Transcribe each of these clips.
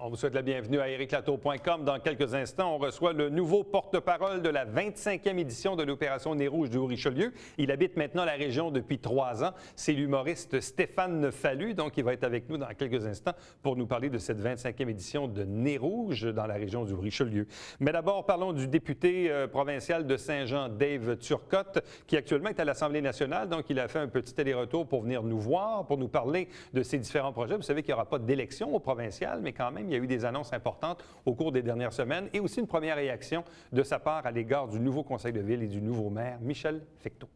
On vous souhaite la bienvenue à ériclatour.com. Dans quelques instants, on reçoit le nouveau porte-parole de la 25e édition de l'Opération Nez Rouge du Haut-Richelieu. Il habite maintenant la région depuis 3 ans. C'est l'humoriste Stéphane Fallu, donc il va être avec nous dans quelques instants pour nous parler de cette 25e édition de Nez Rouge dans la région du Haut-Richelieu. Mais d'abord, parlons du député provincial de Saint-Jean, Dave Turcotte, qui actuellement est à l'Assemblée nationale. Donc, il a fait un petit aller-retour pour venir nous voir, pour nous parler de ses différents projets. Vous savez qu'il n'y aura pas d'élection au provincial, mais quand même, il y a eu des annonces importantes au cours des dernières semaines et aussi une première réaction de sa part à l'égard du nouveau conseil de ville et du nouveau maire, Michel Fecteau.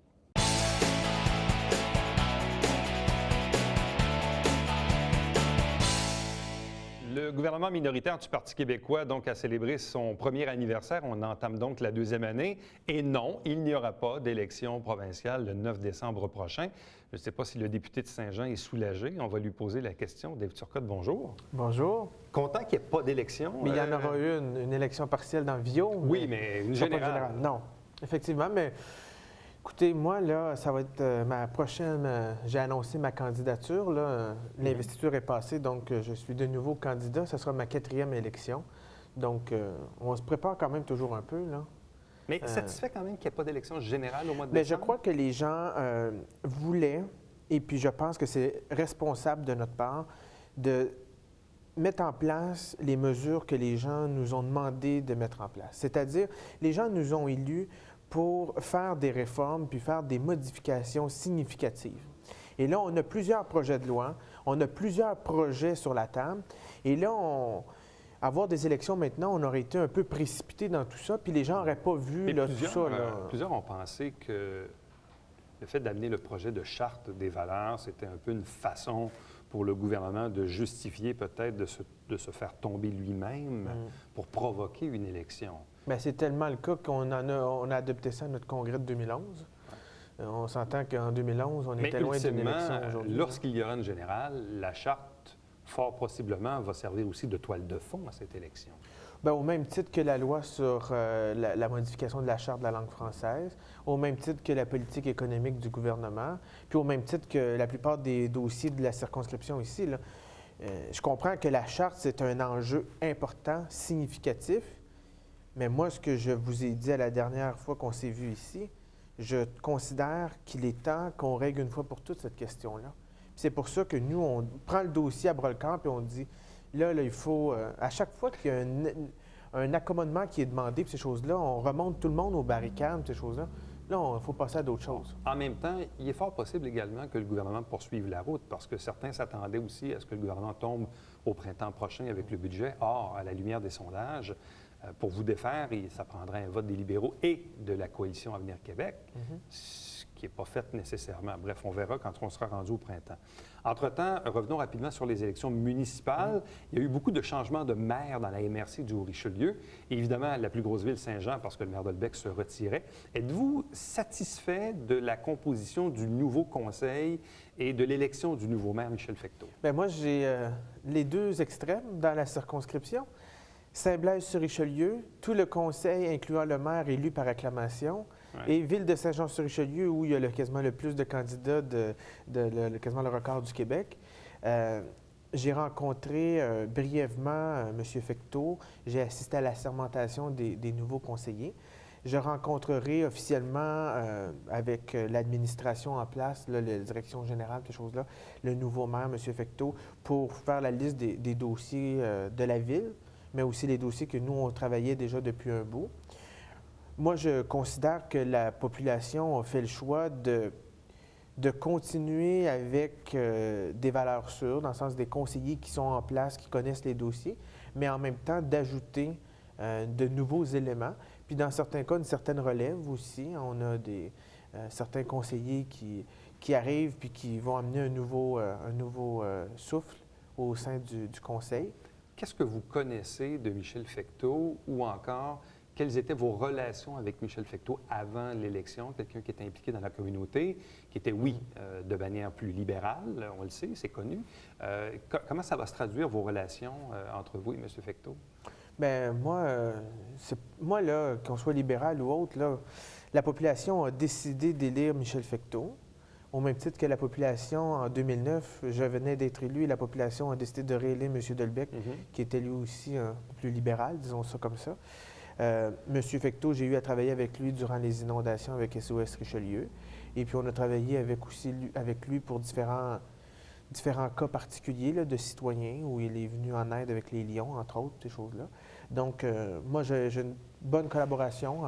Le gouvernement minoritaire du Parti québécois donc, a célébré son premier anniversaire. On entame donc la 2e année. Et non, il n'y aura pas d'élection provinciale le 9 décembre prochain. Je ne sais pas si le député de Saint-Jean est soulagé. On va lui poser la question. Dave Turcotte, bonjour. Bonjour. Content qu'il n'y ait pas d'élection. Mais il y en aura eu une élection partielle dans Vio. Oui, mais une générale. Non, effectivement, mais écoutez, moi, là, ça va être ma prochaine... j'ai annoncé ma candidature, là. L'investiture est passée, donc je suis de nouveau candidat. Ce sera ma 4e élection. Donc, on se prépare quand même toujours un peu, là. Mais satisfait quand même qu'il n'y ait pas d'élection générale au mois de décembre? décembre? Je crois que les gens voulaient, et puis je pense que c'est responsable de notre part, de mettre en place les mesures que les gens nous ont demandé de mettre en place. C'est-à-dire, les gens nous ont élus pour faire des réformes puis faire des modifications significatives. Et là, on a plusieurs projets de loi, on a plusieurs projets sur la table, et là, avoir des élections maintenant, on aurait été un peu précipité dans tout ça, puis les gens n'auraient pas vu là, tout ça. Plusieurs ont pensé que le fait d'amener le projet de charte des valeurs, c'était un peu une façon pour le gouvernement de justifier peut-être de se faire tomber lui-même pour provoquer une élection. Bien, c'est tellement le cas qu'on a adopté ça à notre congrès de 2011. On s'entend qu'en 2011, on était loin d'une élection aujourd'hui. Lorsqu'il y aura une générale, la charte, fort possiblement, va servir aussi de toile de fond à cette élection. Bien, au même titre que la loi sur la modification de la Charte de la langue française, au même titre que la politique économique du gouvernement, puis au même titre que la plupart des dossiers de la circonscription ici, là. Je comprends que la Charte, c'est un enjeu important, significatif, mais moi, ce que je vous ai dit à la dernière fois qu'on s'est vu ici, je considère qu'il est temps qu'on règle une fois pour toutes cette question-là. C'est pour ça que nous, on prend le dossier à bras-le-corps et on dit, là, il faut, à chaque fois qu'il y a un accommodement qui est demandé pour ces choses-là, on remonte tout le monde aux barricades, ces choses-là. Là, il faut passer à d'autres choses. En même temps, il est fort possible également que le gouvernement poursuive la route parce que certains s'attendaient aussi à ce que le gouvernement tombe au printemps prochain avec le budget. Or, à la lumière des sondages, pour vous défaire, ça prendrait un vote des libéraux et de la coalition Avenir Québec, ce qui n'est pas fait nécessairement. Bref, on verra quand on sera rendu au printemps. Entre-temps, revenons rapidement sur les élections municipales. Il y a eu beaucoup de changements de maire dans la MRC du Haut-Richelieu. Et évidemment, la plus grosse ville, Saint-Jean, parce que le maire Delbecq se retirait. Êtes-vous satisfait de la composition du nouveau conseil et de l'élection du nouveau maire, Michel Fecteau? Bien, moi, j'ai les deux extrêmes dans la circonscription. Saint-Blaise-sur-Richelieu, tout le conseil, incluant le maire élu par acclamation, et Ville de Saint-Jean-sur-Richelieu, où il y a quasiment le plus de candidats, quasiment le record du Québec. J'ai rencontré brièvement M. Fecteau. J'ai assisté à la sermentation des nouveaux conseillers. Je rencontrerai officiellement avec l'administration en place, là, la direction générale, ces choses-là, le nouveau maire, M. Fecteau, pour faire la liste des dossiers de la Ville, mais aussi les dossiers que nous, on travaillait déjà depuis un bout. Moi, je considère que la population a fait le choix de continuer avec des valeurs sûres, dans le sens des conseillers qui sont en place, qui connaissent les dossiers, mais en même temps d'ajouter de nouveaux éléments. Puis dans certains cas, une certaine relève aussi. On a certains conseillers qui arrivent puis qui vont amener un nouveau souffle au sein du conseil. Qu'est-ce que vous connaissez de Michel Fecteau ou encore quelles étaient vos relations avec Michel Fecteau avant l'élection? Quelqu'un qui était impliqué dans la communauté, qui était, oui, de manière plus libérale, on le sait, c'est connu. Comment ça va se traduire, vos relations entre vous et M. Fecteau? Bien, moi, là, qu'on soit libéral ou autre, là, la population a décidé d'élire Michel Fecteau. Au même titre que la population, en 2009, je venais d'être élu et la population a décidé de réélire M. Delbecq, qui était lui aussi plus libéral, disons ça comme ça. M. Fecteau, j'ai eu à travailler avec lui durant les inondations avec SOS Richelieu. Et puis, on a travaillé avec lui pour différents cas particuliers là, de citoyens où il est venu en aide avec les Lions, entre autres, ces choses-là. Donc, moi, j'ai une bonne collaboration.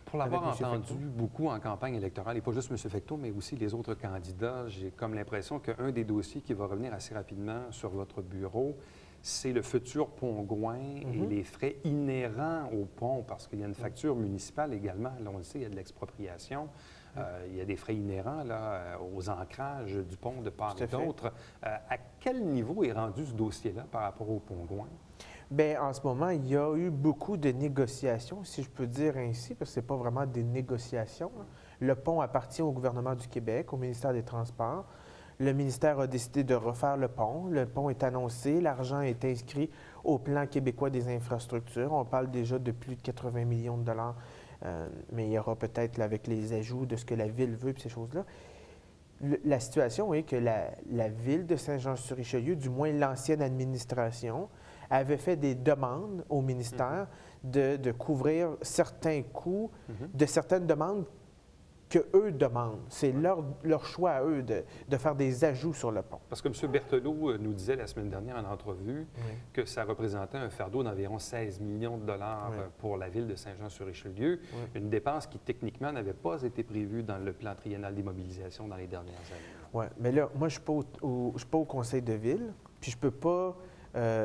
Pour l'avoir entendu beaucoup en campagne électorale, et pas juste M. Fecteau, mais aussi les autres candidats, j'ai comme l'impression qu'un des dossiers qui va revenir assez rapidement sur votre bureau, c'est le futur pont Gouin et les frais inhérents au pont, parce qu'il y a une facture municipale également. Là, on le sait, il y a de l'expropriation. Il y a des frais inhérents là, aux ancrages du pont de part et d'autre. À quel niveau est rendu ce dossier-là par rapport au pont Gouin? Bien, en ce moment, il y a eu beaucoup de négociations, si je peux dire ainsi, parce que ce n'est pas vraiment des négociations. Le pont appartient au gouvernement du Québec, au ministère des Transports. Le ministère a décidé de refaire le pont. Le pont est annoncé. L'argent est inscrit au plan québécois des infrastructures. On parle déjà de plus de 80 millions de dollars, mais il y aura peut-être, avec les ajouts de ce que la Ville veut et ces choses-là. La situation est que la Ville de Saint-Jean-sur-Richelieu, du moins l'ancienne administration, avait fait des demandes au ministère de couvrir certains coûts de certaines demandes qu'eux demandent. C'est leur choix à eux de faire des ajouts sur le pont. Parce que M. Berthelot nous disait la semaine dernière en entrevue que ça représentait un fardeau d'environ 16 millions de dollars pour la Ville de Saint-Jean-sur-Richelieu, une dépense qui techniquement n'avait pas été prévue dans le plan triennal d'immobilisation dans les dernières années. Oui, mais là, moi, je ne suis pas au conseil de ville, puis je ne peux pas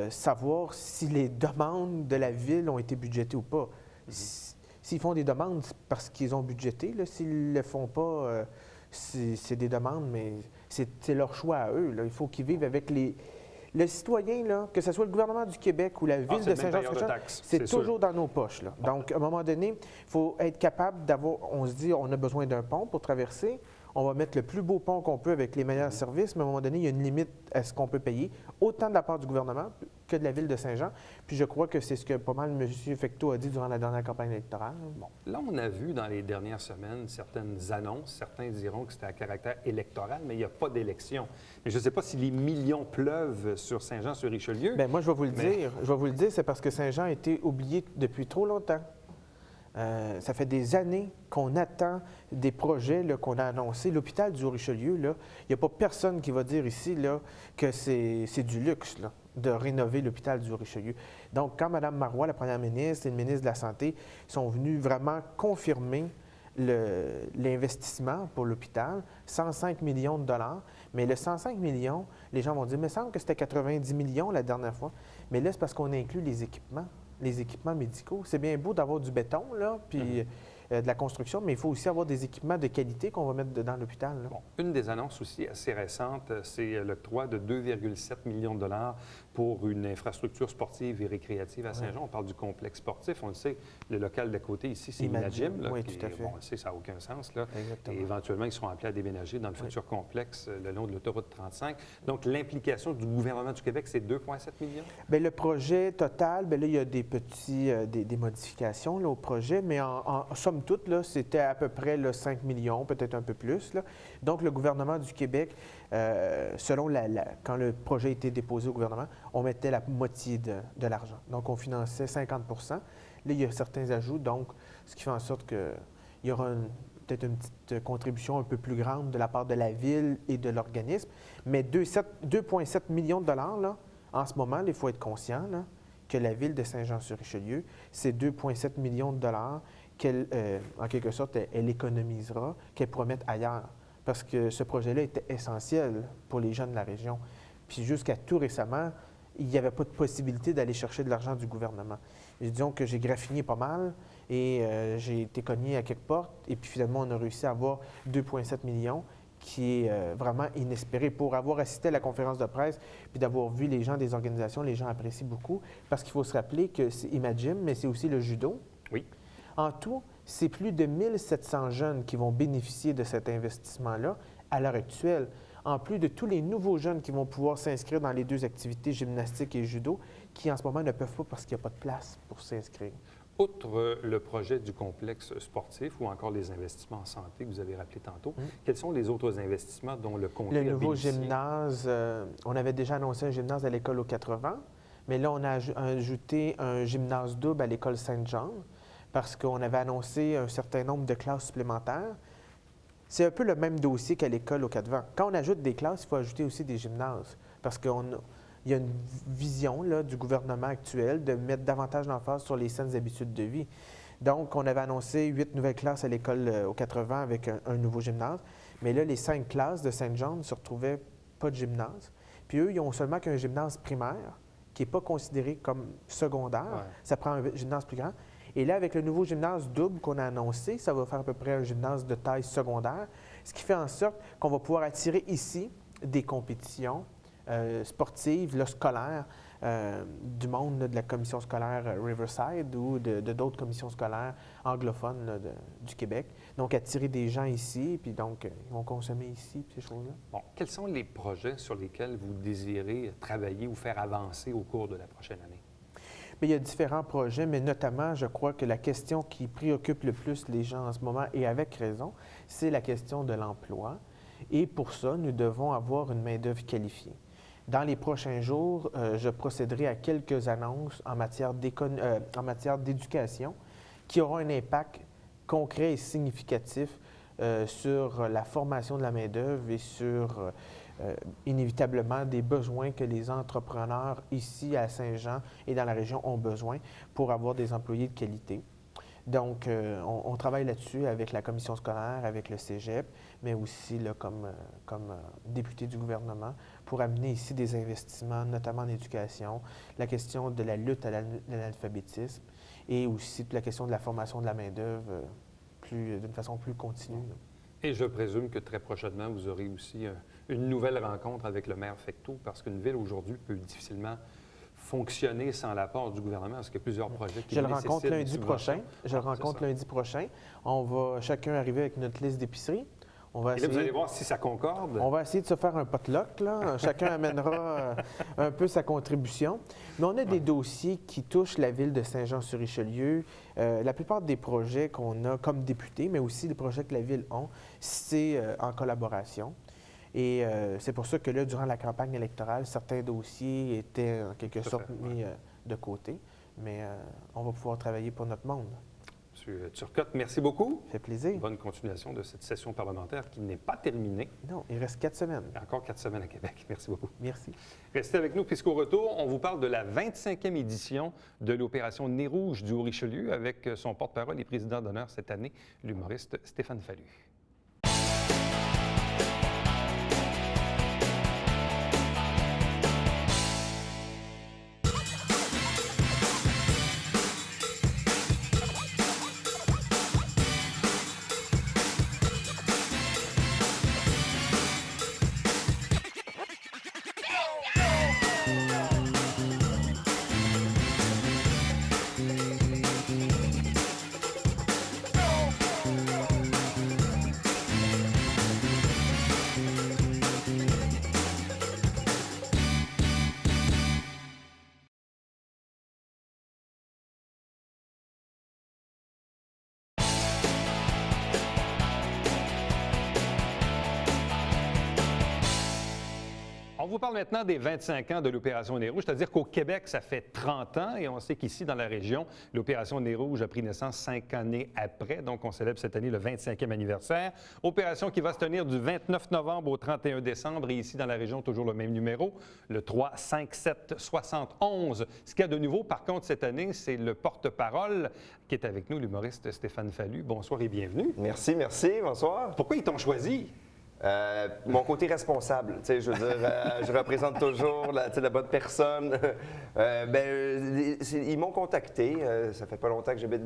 savoir si les demandes de la Ville ont été budgétées ou pas. S'ils font des demandes, c'est parce qu'ils ont budgété. S'ils ne le font pas, c'est des demandes, mais c'est leur choix à eux. Là. Il faut qu'ils vivent avec le citoyen, là, que ce soit le gouvernement du Québec ou la Ville de Saint-Jean-sur-Richelieu, c'est toujours dans nos poches. Là. Donc, à un moment donné, il faut être capable d'avoir... On se dit, on a besoin d'un pont pour traverser. On va mettre le plus beau pont qu'on peut avec les meilleurs services, mais à un moment donné, il y a une limite à ce qu'on peut payer, autant de la part du gouvernement que de la Ville de Saint-Jean. Puis je crois que c'est ce que pas mal M. Fecteau a dit durant la dernière campagne électorale. Bon, là, on a vu dans les dernières semaines certaines annonces. Certains diront que c'était à caractère électoral, mais il n'y a pas d'élection. Mais je ne sais pas si les millions pleuvent sur Saint-Jean-sur-Richelieu. Bien, moi, je vais vous le dire. Je vais vous le dire, c'est parce que Saint-Jean a été oublié depuis trop longtemps. Ça fait des années qu'on attend des projets qu'on a annoncés. L'hôpital du Haut-Richelieu, il n'y a pas personne qui va dire ici là, que c'est du luxe là, de rénover l'hôpital du Haut-Richelieu. Donc, quand Mme Marois, la première ministre, et le ministre de la Santé sont venus vraiment confirmer l'investissement pour l'hôpital, 105 millions de dollars. Mais le 105 millions, les gens vont dire, mais il me semble que c'était 90 millions la dernière fois. Mais là, c'est parce qu'on inclut les équipements médicaux. C'est bien beau d'avoir du béton, là, puis de la construction, mais il faut aussi avoir des équipements de qualité qu'on va mettre dans l'hôpital. Bon, une des annonces aussi assez récentes, c'est l'octroi de 2,7 millions de dollars pour une infrastructure sportive et récréative à Saint-Jean. On parle du complexe sportif. On le sait, le local d'à côté ici, c'est Imagim. Oui, tout à fait. Bon, on le sait, ça n'a aucun sens. Là. Et éventuellement, ils seront appelés à déménager dans le futur complexe le long de l'autoroute 35. Donc, l'implication du gouvernement du Québec, c'est 2,7 millions? Bien, le projet total, bien là, il y a des des modifications là, au projet, mais en somme toute, là, c'était à peu près là, 5 millions, peut-être un peu plus. Là. Donc, le gouvernement du Québec, selon quand le projet a été déposé au gouvernement, on mettait la moitié de l'argent. Donc, on finançait 50 %. Là, il y a certains ajouts, donc, ce qui fait en sorte qu'il y aura peut-être une petite contribution un peu plus grande de la part de la Ville et de l'organisme. Mais 2,7 millions de dollars, là, en ce moment, il faut être conscient là, que la Ville de Saint-Jean-sur-Richelieu, c'est 2,7 millions de dollars qu'elle, en quelque sorte, elle économisera, qu'elle pourra mettre ailleurs. Parce que ce projet-là était essentiel pour les jeunes de la région. Puis jusqu'à tout récemment, il n'y avait pas de possibilité d'aller chercher de l'argent du gouvernement. Et disons que j'ai graffiné pas mal et j'ai été cogné à quelques portes. Et puis finalement, on a réussi à avoir 2,7 millions, qui est vraiment inespéré. Pour avoir assisté à la conférence de presse puis d'avoir vu les gens des organisations, les gens apprécient beaucoup. Parce qu'il faut se rappeler que c'est Imagim, mais c'est aussi le judo. Oui. En tout, c'est plus de 1700 jeunes qui vont bénéficier de cet investissement-là à l'heure actuelle. En plus de tous les nouveaux jeunes qui vont pouvoir s'inscrire dans les deux activités, gymnastique et judo, qui en ce moment ne peuvent pas parce qu'il n'y a pas de place pour s'inscrire. Outre le projet du complexe sportif ou encore les investissements en santé que vous avez rappelé tantôt, quels sont les autres investissements dont le comté Le a nouveau bénéficié? gymnase, on avait déjà annoncé un gymnase à l'école aux 80, mais là, on a ajouté un gymnase double à l'école Saint-Jean parce qu'on avait annoncé un certain nombre de classes supplémentaires. C'est un peu le même dossier qu'à l'école aux 80. Quand on ajoute des classes, il faut ajouter aussi des gymnases parce qu'il y a une vision là, du gouvernement actuel de mettre davantage d'emphase sur les saines habitudes de vie. Donc, on avait annoncé 8 nouvelles classes à l'école aux 80 avec un nouveau gymnase. Mais là, les 5 classes de Saint-Jean ne se retrouvaient pas de gymnase. Puis eux, ils ont seulement qu'un gymnase primaire qui n'est pas considéré comme secondaire. Ouais. Ça prend un gymnase plus grand. Et là, avec le nouveau gymnase double qu'on a annoncé, ça va faire à peu près un gymnase de taille secondaire, ce qui fait en sorte qu'on va pouvoir attirer ici des compétitions sportives, là, scolaires, du monde là, de la commission scolaire Riverside ou de d'autres commissions scolaires anglophones là, du Québec. Donc, attirer des gens ici, puis donc, ils vont consommer ici, puis ces choses-là. Bon, quels sont les projets sur lesquels vous désirez travailler ou faire avancer au cours de la prochaine année? Bien, il y a différents projets, mais notamment, je crois que la question qui préoccupe le plus les gens en ce moment, et avec raison, c'est la question de l'emploi. Et pour ça, nous devons avoir une main-d'œuvre qualifiée. Dans les prochains jours, je procéderai à quelques annonces en matière d'éducation qui auront un impact concret et significatif sur la formation de la main-d'œuvre et sur inévitablement des besoins que les entrepreneurs ici à Saint-Jean et dans la région ont besoin pour avoir des employés de qualité. Donc, on travaille là-dessus avec la commission scolaire, avec le cégep, mais aussi là, comme député du gouvernement, pour amener ici des investissements, notamment en éducation, la question de la lutte à l'analphabétisme et aussi la question de la formation de la main-d'œuvre d'une façon plus continue. Là. Et je présume que très prochainement, vous aurez aussi une nouvelle rencontre avec le maire Fecteau, parce qu'une ville aujourd'hui peut difficilement fonctionner sans l'apport du gouvernement, parce qu'il y a plusieurs projets qui Je le rencontre nécessitent lundi des prochain. subventions. Je le rencontre lundi prochain. On va chacun arriver avec notre liste d'épicerie. On va Et là, vous allez voir si ça concorde. On va essayer de se faire un potluck, là. Chacun amènera un peu sa contribution. Mais on a des dossiers qui touchent la ville de Saint-Jean-sur-Richelieu. La plupart des projets qu'on a comme députés, mais aussi les projets que la ville a, c'est en collaboration. Et c'est pour ça que là, durant la campagne électorale, certains dossiers étaient en sorte mis de côté. Mais on va pouvoir travailler pour notre monde. M. Turcotte, merci beaucoup. Ça fait plaisir. Bonne continuation de cette session parlementaire qui n'est pas terminée. Non, il reste 4 semaines. Il y a encore 4 semaines à Québec. Merci beaucoup. Merci. Restez avec nous puisqu'au retour, on vous parle de la 25e édition de l'opération Nez rouge du Haut-Richelieu avec son porte-parole et président d'honneur cette année, l'humoriste Stéphane Fallu. On vous parle maintenant des 25 ans de l'opération Nez rouge, c'est-à-dire qu'au Québec, ça fait 30 ans et on sait qu'ici, dans la région, l'opération Nez rouge a pris naissance 5 années après. Donc, on célèbre cette année le 25e anniversaire. Opération qui va se tenir du 29 novembre au 31 décembre et ici, dans la région, toujours le même numéro, le 357-71. Ce qu'il y a de nouveau, par contre, cette année, c'est le porte-parole qui est avec nous, l'humoriste Stéphane Fallu. Bonsoir et bienvenue. Merci, merci. Bonsoir. Pourquoi ils t'ont choisi? Mon côté responsable, tu sais, je veux dire, je représente toujours la bonne personne. Ils m'ont contacté, ça fait pas longtemps que j'habite,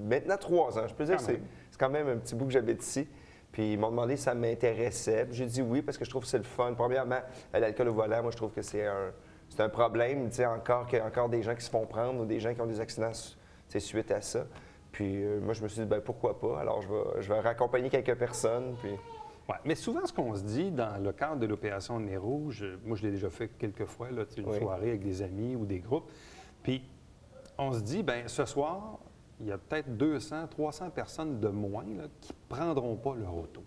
maintenant 3 ans, je peux dire que c'est quand même un petit bout que j'habite ici. Puis ils m'ont demandé si ça m'intéressait. J'ai dit oui parce que je trouve que c'est le fun. Premièrement, l'alcool au volant, moi je trouve que c'est un problème, tu sais, qu'il y a encore des gens qui se font prendre ou des gens qui ont des accidents suite à ça. Puis moi je me suis dit, pourquoi pas, alors je vais raccompagner quelques personnes, puis... Ouais, mais souvent, ce qu'on se dit dans le cadre de l'opération Nez rouge, moi, je l'ai déjà fait quelques fois, là, une soirée avec des amis ou des groupes, puis on se dit, bien, ce soir, il y a peut-être 200, 300 personnes de moins là, qui ne prendront pas leur auto.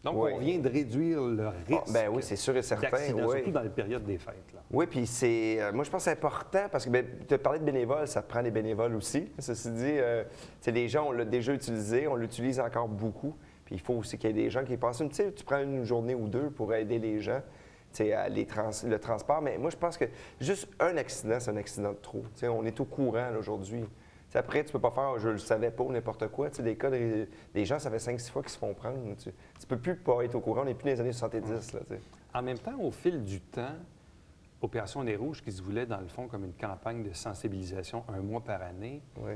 Donc, Oui. on vient de réduire le risque Ben oui, c'est sûr et certain. d'accident, Oui. surtout dans les périodes des fêtes. Là. Oui, puis c'est. Moi, je pense que c'est important parce que tu as parlé de bénévoles, ça prend des bénévoles aussi. Ceci dit, les gens, on l'a déjà utilisé, on l'utilise encore beaucoup. Puis il faut aussi qu'il y ait des gens qui passent. Tu sais, tu prends une journée ou deux pour aider les gens, le transport. Mais moi, je pense que juste un accident, c'est un accident de trop. Tu sais, on est au courant là, aujourd'hui. T'sais, après, tu peux pas faire je le savais pas ou n'importe quoi. Tu sais, des cas, des gens, ça fait 5-6 fois qu'ils se font prendre. Tu peux plus pas être au courant. On n'est plus dans les années 70. Là, tu sais. En même temps, au fil du temps, Opération Nez Rouge, qui se voulait dans le fond comme une campagne de sensibilisation 1 mois par année, Oui.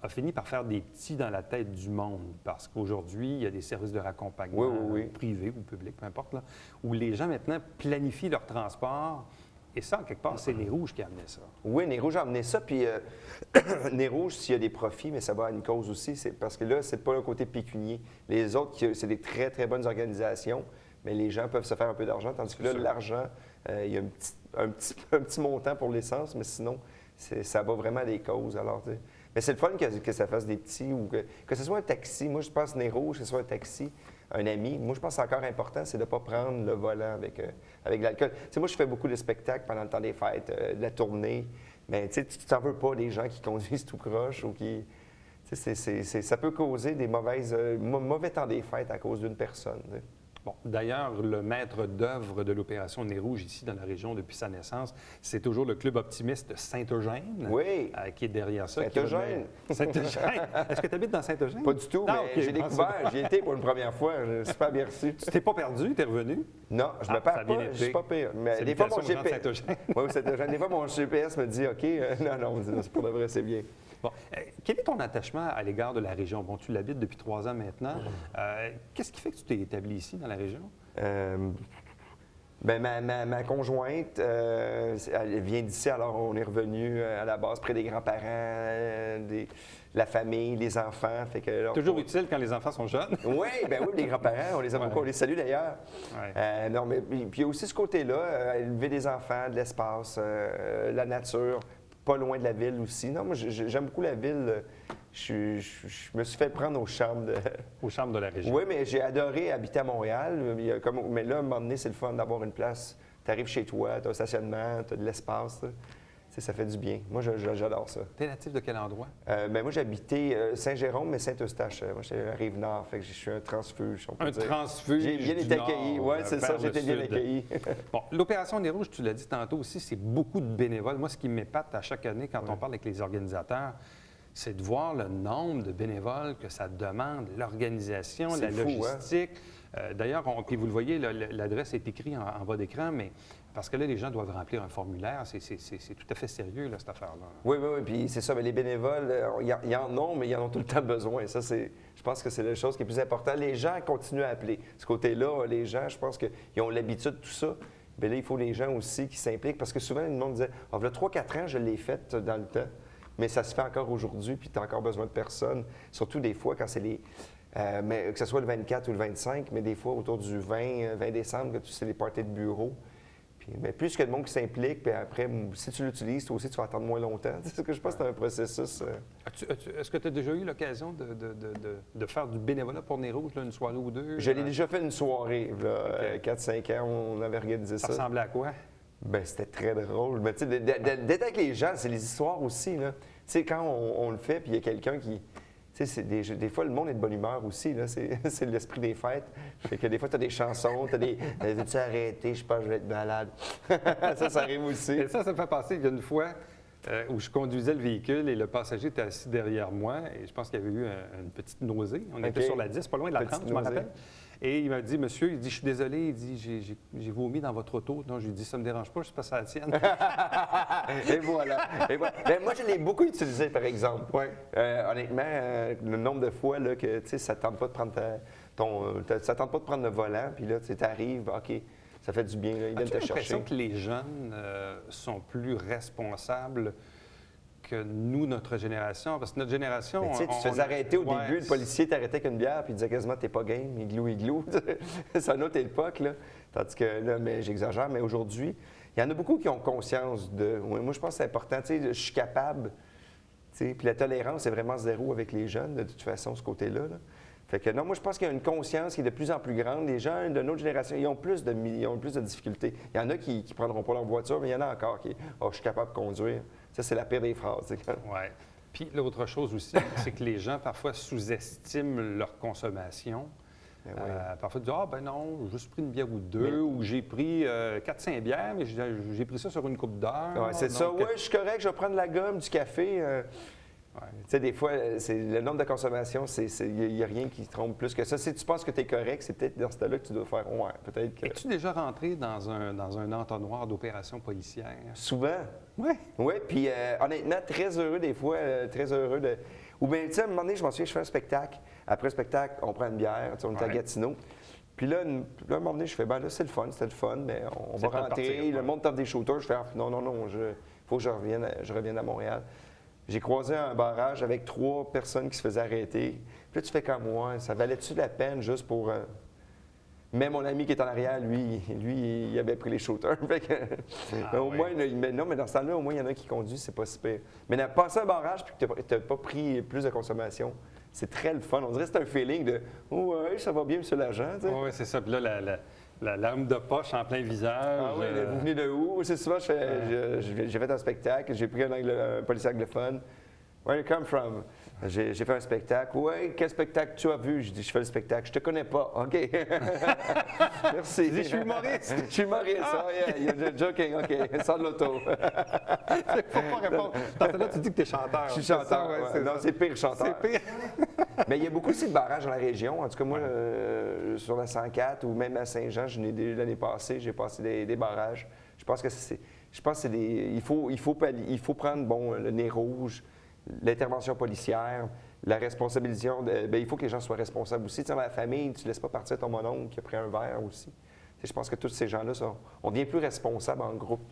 a fini par faire des petits dans la tête du monde. Parce qu'aujourd'hui, il y a des services de raccompagnement privés ou publics, peu importe, là, où les gens maintenant planifient leur transport. Et ça, en quelque part, c'est Nez Rouge qui a amené ça. Oui, Nez Rouge a amené ça. Puis Nez Rouge, s'il y a des profits, mais ça va à une cause aussi, c'est parce que là, c'est pas un côté pécunier. Les autres, c'est des très, très bonnes organisations, mais les gens peuvent se faire un peu d'argent, tandis que là, l'argent, il y a un petit montant pour l'essence, mais sinon, ça va vraiment à des causes. Alors, mais c'est le fun que ça fasse des petits ou que ce soit un taxi. Moi, je pense Nez Rouge, que ce soit un taxi, un ami. Moi, je pense que c'est encore important, c'est de ne pas prendre le volant avec l'alcool. Tu sais, moi, je fais beaucoup de spectacles pendant le temps des fêtes, de la tournée, mais tu t'en veux pas des gens qui conduisent tout croche ou qui... Tu sais, ça peut causer des mauvais temps des fêtes à cause d'une personne. Tu sais. Bon, d'ailleurs, le maître d'œuvre de l'opération Nez Rouge ici dans la région depuis sa naissance, c'est toujours le club optimiste de Saint-Eugène qui est derrière ça. Saint-Eugène? Saint-Eugène. Est-ce que tu habites dans Saint-Eugène? Pas du tout, mais j'ai découvert, j'y étais pour une première fois, je suis pas bien reçu. Tu t'es pas perdu, tu es revenu? Non, je me perds pas, je suis pas pire. Mais des fois, mon GPS... Oui, Saint-Eugène. Des fois, mon GPS me dit, OK, non, c'est pour de vrai, c'est bien. Bon. Quel est ton attachement à l'égard de la région? Bon, tu l'habites depuis 3 ans maintenant. Qu'est-ce qui fait que tu t'es établi ici, dans la région? Bien, ma conjointe, elle vient d'ici, alors on est revenu à la base près des grands-parents, la famille, les enfants. Fait que, là, toujours utile quand les enfants sont jeunes. Oui, bien oui, les grands-parents, on les aime beaucoup, on les salue d'ailleurs. Ouais. Non, mais puis il y a aussi ce côté-là, élever des enfants, de l'espace, la nature, pas loin de la ville aussi. Non, moi, j'aime beaucoup la ville. Je me suis fait prendre au charme de la région. Oui, mais j'ai adoré habiter à Montréal. Mais là, à un moment donné, c'est le fun d'avoir une place. Tu arrives chez toi, tu as un stationnement, tu as de l'espace. Ça fait du bien. Moi, j'adore ça. Tu es natif de quel endroit? Moi, j'habitais Saint-Jérôme, mais Saint-Eustache. Moi, j'étais à Rive-Nord, fait que je suis un transfuge, on peut dire. Transfuge. J'ai bien été accueilli. Oui, c'est ça, j'ai été bien accueilli. Bon, l'opération Nez Rouge, tu l'as dit tantôt aussi, c'est beaucoup de bénévoles. Moi, ce qui m'épate à chaque année quand on parle avec les organisateurs, c'est de voir le nombre de bénévoles que ça demande, l'organisation, la logistique. D'ailleurs, puis vous le voyez, l'adresse est écrite en bas d'écran, mais parce que là, les gens doivent remplir un formulaire. C'est tout à fait sérieux, là, cette affaire-là. Oui, puis c'est ça. Mais les bénévoles, il y en ont, mais ils en ont tout le temps besoin. Ça, je pense que c'est la chose qui est plus importante. Les gens continuent à appeler. Ce côté-là, les gens, je pense qu'ils ont l'habitude de tout ça. Bien là, il faut les gens aussi qui s'impliquent, parce que souvent, le monde disait « Ah, il y a 3-4 ans, je l'ai fait dans le temps. » Mais ça se fait encore aujourd'hui, puis tu as encore besoin de personnes. Surtout des fois, quand c'est que ce soit le 24 ou le 25, mais des fois autour du 20 décembre, que c'est les parties de bureau. Puis, mais plus qu'il y a de monde qui s'implique, puis après, si tu l'utilises, toi aussi, tu vas attendre moins longtemps. C'est ce que je pense que c'est un processus. Est-ce que tu as déjà eu l'occasion de faire du bénévolat pour Nez Rouge, une soirée ou deux? Je l'ai déjà fait une soirée, 4-5 ans, on avait organisé ça. Ça ressemblait à quoi? Bien, c'était très drôle. Mais tu sais, d'être avec les gens, c'est les histoires aussi, là. Tu sais, quand on le fait, puis il y a quelqu'un qui... Tu sais, des fois, le monde est de bonne humeur aussi, là. C'est l'esprit des fêtes. Fait que des fois, tu as des chansons, tu as des... Veux-tu arrêter? Je pense que je vais être malade. ça arrive aussi. Et ça me fait penser qu'il y a une fois où je conduisais le véhicule et le passager était assis derrière moi et je pense qu'il y avait eu une petite nausée. On était sur la 10, pas loin de la 30, je m'en rappelle. Et il m'a dit, monsieur, il dit, je suis désolé, il dit, j'ai vomi dans votre auto. Non, je lui ai dit, ça ne me dérange pas, je sais pas si ça la tienne. Et voilà. Bien, moi, je l'ai beaucoup utilisé, par exemple. Ouais. Honnêtement, le nombre de fois là, que ça ne tente pas de prendre ça tente pas de prendre le volant, puis là, tu arrives, OK, ça fait du bien, là, ils viennent te chercher. As-tu l'impression que les jeunes sont plus responsables que nous, notre génération? Parce que notre génération... Mais tu te faisais arrêter au début, le policier t'arrêtait avec une bière, puis il disait quasiment « t'es pas game, igloo. » C'est une autre époque, là. Tandis que là, mais j'exagère, mais aujourd'hui, il y en a beaucoup qui ont conscience de... Moi, je pense que c'est important. Tu sais, je suis capable... Tu Puis la tolérance est vraiment zéro avec les jeunes, de toute façon, ce côté-là. Là. Fait que non, moi, je pense qu'il y a une conscience qui est de plus en plus grande. Les gens de notre génération, ils ont plus de difficultés. Il y en a qui ne prendront pas leur voiture, mais il y en a encore qui « Oh, je suis capable de conduire ». Ça, c'est la pire des phrases. Oui. Puis l'autre chose aussi, c'est que les gens, parfois, sous-estiment leur consommation. Parfois, ils disent « Ah, ben non, j'ai juste pris une bière ou deux, ou j'ai pris 4-5 bières, mais j'ai pris ça sur une coupe d'heure. » Oui, c'est ça. Oui, je suis correct, je vais prendre la gomme, du café. Tu sais, des fois, le nombre de consommation, il n'y a rien qui trompe plus que ça. Si tu penses que tu es correct, c'est peut-être dans ce temps-là que tu dois faire « Ouais, peut-être que… » Es-tu déjà rentré dans un entonnoir d'opération policière? Souvent. Oui. Oui, puis honnêtement, très heureux des fois, très heureux de… Ou bien, tu sais, à un moment donné, je m'en souviens, je fais un spectacle. Après le spectacle, on prend une bière, on est à Gatineau. Puis là, à un moment donné, je fais « Ben là, c'est le fun, c'était le fun, mais on va rentrer. » Le monde tape des shooters, je fais « Non, il faut que je revienne à Montréal. » J'ai croisé un barrage avec 3 personnes qui se faisaient arrêter. Puis là, tu fais comme moi, ça valait-tu la peine juste pour… Mais mon ami qui est en arrière, lui, il avait pris les shooters. Fait que, au moins, mais dans ce temps-là, au moins, il y en a qui conduisent, c'est pas si pire. Mais passer un barrage puis que tu n'as pas pris plus de consommation, c'est très le fun. On dirait que c'est un feeling de « Oh, ouais, ça va bien, monsieur l'agent. » Oui, c'est ça. Puis là, l'arme de poche en plein visage. Ah oui, vous venez de où? C'est souvent, j'ai fait un spectacle, j'ai pris un policier anglophone. Where you come from? J'ai fait un spectacle. Oui, quel spectacle tu as vu? Je dis, je fais le spectacle. Je te connais pas. OK. Merci. Tu dis, je suis humoriste. Je suis humoriste. Oh, yeah, you're joking. OK. Sors de l'auto. Il ne faut pas répondre. Dans ce là tu dis que tu es chanteur. Je suis chanteur. Non, c'est pire chanteur. C'est pire. Mais il y a beaucoup aussi de barrages dans la région. En tout cas, moi, sur la 104 ou même à Saint-Jean, l'année passée, j'ai passé des barrages. Je pense que il faut prendre le nez rouge, l'intervention policière, la responsabilisation. Il faut que les gens soient responsables aussi. Dans la famille, tu ne laisses pas partir ton mononcle qui a pris un verre aussi. Je pense que tous ces gens-là, on devient plus responsables en groupe.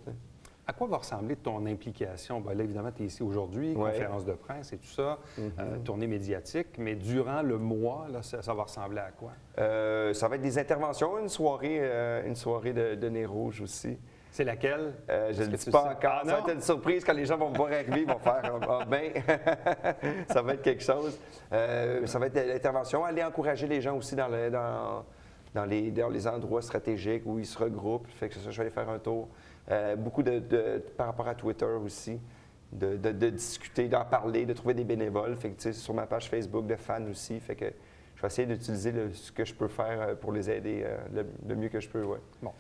À quoi va ressembler ton implication? Bien, là, évidemment, tu es ici aujourd'hui, conférence de presse et tout ça, tournée médiatique, mais durant le mois, là, ça va ressembler à quoi? Ça va être des interventions, une soirée de nez rouge aussi. C'est laquelle? Je ne le dis pas encore. Ça va être une surprise quand les gens vont me voir arriver, ils vont faire « Ah ben, ça va être quelque chose. » Ça va être l'intervention, aller encourager les gens aussi dans les endroits stratégiques où ils se regroupent. Fait que ça, je vais aller faire un tour. Beaucoup par rapport à Twitter aussi, de discuter, d'en parler, de trouver des bénévoles. Fait que, sur ma page Facebook de fans aussi. Fait que je vais essayer d'utiliser ce que je peux faire pour les aider le mieux que je peux. Ouais. Bon.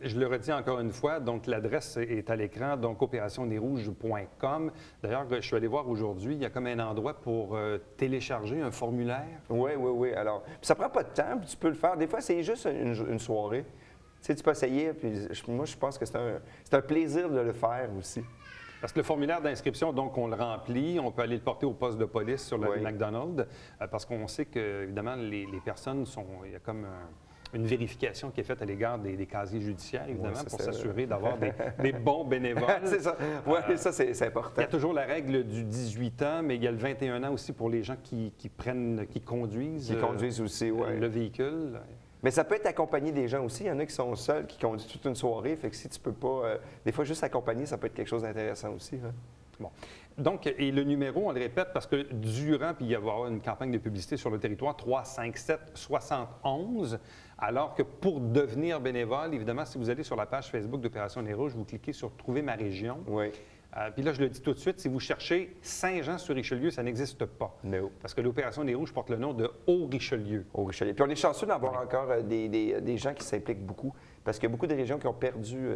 Je le redis encore une fois, donc l'adresse est à l'écran, donc opérationnezrouges.com. D'ailleurs, je suis allé voir aujourd'hui, il y a comme un endroit pour télécharger un formulaire. Oui. Alors, ça prend pas de temps, puis tu peux le faire. Des fois, c'est juste une soirée. Tu sais, tu peux essayer, puis moi, je pense que c'est un plaisir de le faire aussi. Parce que le formulaire d'inscription, donc, on le remplit, on peut aller le porter au poste de police sur le McDonald's, parce qu'on sait que, évidemment, les personnes il y a comme une vérification qui est faite à l'égard des casiers judiciaires, évidemment, pour s'assurer d'avoir des bons bénévoles. C'est ça. Oui, ça, c'est important. Il y a toujours la règle du 18 ans, mais il y a le 21 ans aussi pour les gens qui conduisent. Qui conduisent aussi, oui. Le véhicule. Mais ça peut être accompagné des gens aussi. Il y en a qui sont seuls, qui conduisent toute une soirée. Fait que si tu peux pas... des fois, juste accompagner, ça peut être quelque chose d'intéressant aussi. Hein. Bon. Donc, et le numéro, on le répète, parce que durant, puis il va y avoir une campagne de publicité sur le territoire, 357-71, alors que pour devenir bénévole, évidemment, si vous allez sur la page Facebook d'Opération Nez Rouge, vous cliquez sur « Trouver ma région ». Oui. Puis là, je le dis tout de suite, si vous cherchez Saint-Jean-sur-Richelieu, ça n'existe pas. No. Parce que l'Opération Nez Rouge porte le nom de Haut-Richelieu. Haut-Richelieu. Puis on est chanceux d'avoir encore des gens qui s'impliquent beaucoup. Parce qu'il y a beaucoup de régions qui ont perdu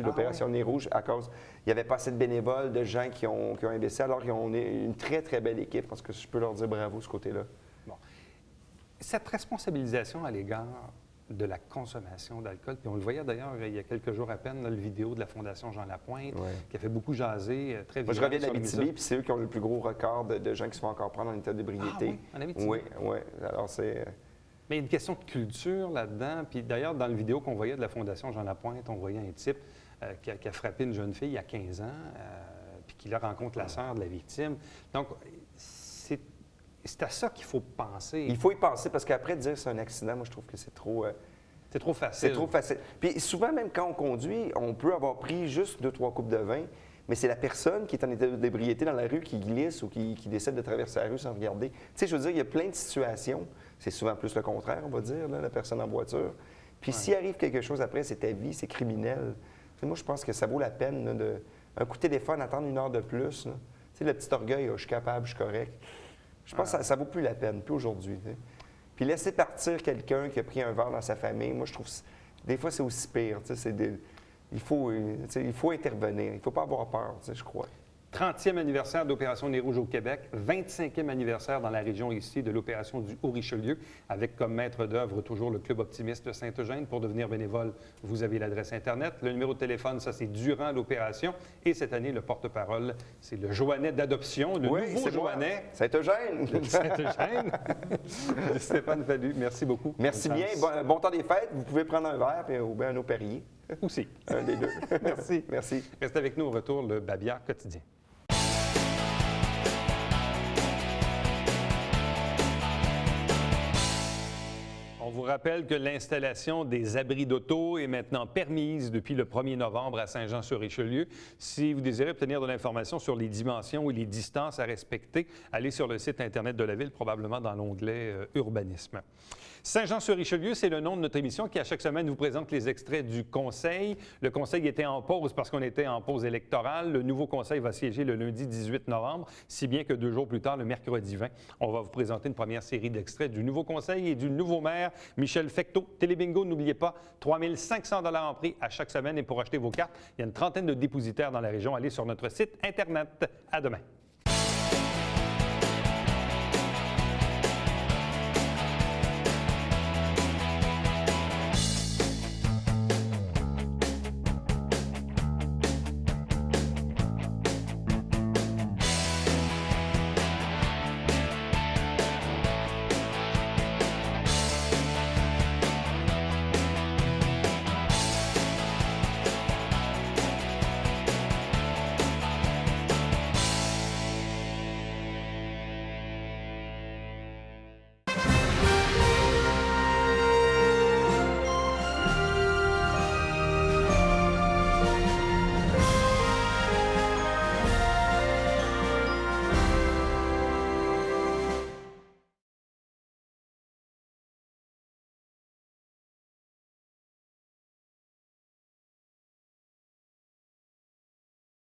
l'Opération Nez Rouge à cause... Il n'y avait pas assez de bénévoles, de gens qui ont investi, alors qu'on est une très, très belle équipe. Parce que je peux leur dire bravo, ce côté-là. Bon. Cette responsabilisation à l'égard de la consommation d'alcool. Puis on le voyait d'ailleurs il y a quelques jours à peine, là, le vidéo de la Fondation Jean Lapointe, qui a fait beaucoup jaser, très Moi, je reviens de l'Abitibi, puis c'est eux qui ont le plus gros record de gens qui se font encore prendre en état d'ébriété. Ah, oui, en Abitibi? Oui. Alors, c'est... Mais il y a une question de culture là-dedans. Puis d'ailleurs, dans le vidéo qu'on voyait de la Fondation Jean Lapointe, on voyait un type qui a frappé une jeune fille il y a 15 ans, puis qui là rencontre la sœur de la victime. Donc, c'est à ça qu'il faut penser. Il faut y penser, parce qu'après dire c'est un accident, moi, je trouve que c'est trop... c'est trop facile. C'est trop facile. Puis souvent, même quand on conduit, on peut avoir pris juste 2-3 coupes de vin, mais c'est la personne qui est en état d'ébriété dans la rue qui glisse ou qui décide de traverser la rue sans regarder. Tu sais, je veux dire, il y a plein de situations. C'est souvent plus le contraire, on va dire, là, la personne en voiture. Puis s'il arrive quelque chose après, c'est ta vie, c'est criminel. Moi, je pense que ça vaut la peine là, un coup de téléphone, attendre 1 heure de plus. Là. Tu sais, le petit orgueil, je suis capable, je suis correct. Je pense que ça vaut plus la peine, plus aujourd'hui. Tu sais. Puis laisser partir quelqu'un qui a pris un verre dans sa famille, moi, je trouve des fois, c'est aussi pire. Tu sais, il faut intervenir. Il ne faut pas avoir peur, tu sais, je crois. 30e anniversaire de l'Opération Nez Rouge au Québec, 25e anniversaire dans la région ici de l'Opération du Haut-Richelieu, avec comme maître d'œuvre toujours le Club optimiste de Saint-Eugène. Pour devenir bénévole, vous avez l'adresse Internet. Le numéro de téléphone, ça, c'est durant l'opération. Et cette année, le porte-parole, c'est le Joannais d'adoption, le nouveau Joannais. Saint-Eugène. Saint-Eugène. Stéphane Fallu, merci beaucoup. Merci bien. Bon temps des fêtes. Vous pouvez prendre un verre ou bien un eau Perrier. Aussi. Un des deux. Merci. Merci. Restez avec nous au retour, le Babillard quotidien. On vous rappelle que l'installation des abris d'auto est maintenant permise depuis le 1er novembre à Saint-Jean-sur-Richelieu. Si vous désirez obtenir de l'information sur les dimensions et les distances à respecter, allez sur le site Internet de la Ville, probablement dans l'onglet Urbanisme. Saint-Jean-sur-Richelieu, c'est le nom de notre émission qui, à chaque semaine, vous présente les extraits du Conseil. Le Conseil était en pause parce qu'on était en pause électorale. Le nouveau Conseil va siéger le lundi 18 novembre, si bien que 2 jours plus tard, le mercredi 20, on va vous présenter une première série d'extraits du nouveau Conseil et du nouveau maire, Michel Fecteau. Télébingo, n'oubliez pas, 3 500 $ en prix à chaque semaine. Et pour acheter vos cartes, il y a une trentaine de dépositaires dans la région. Allez sur notre site Internet. À demain.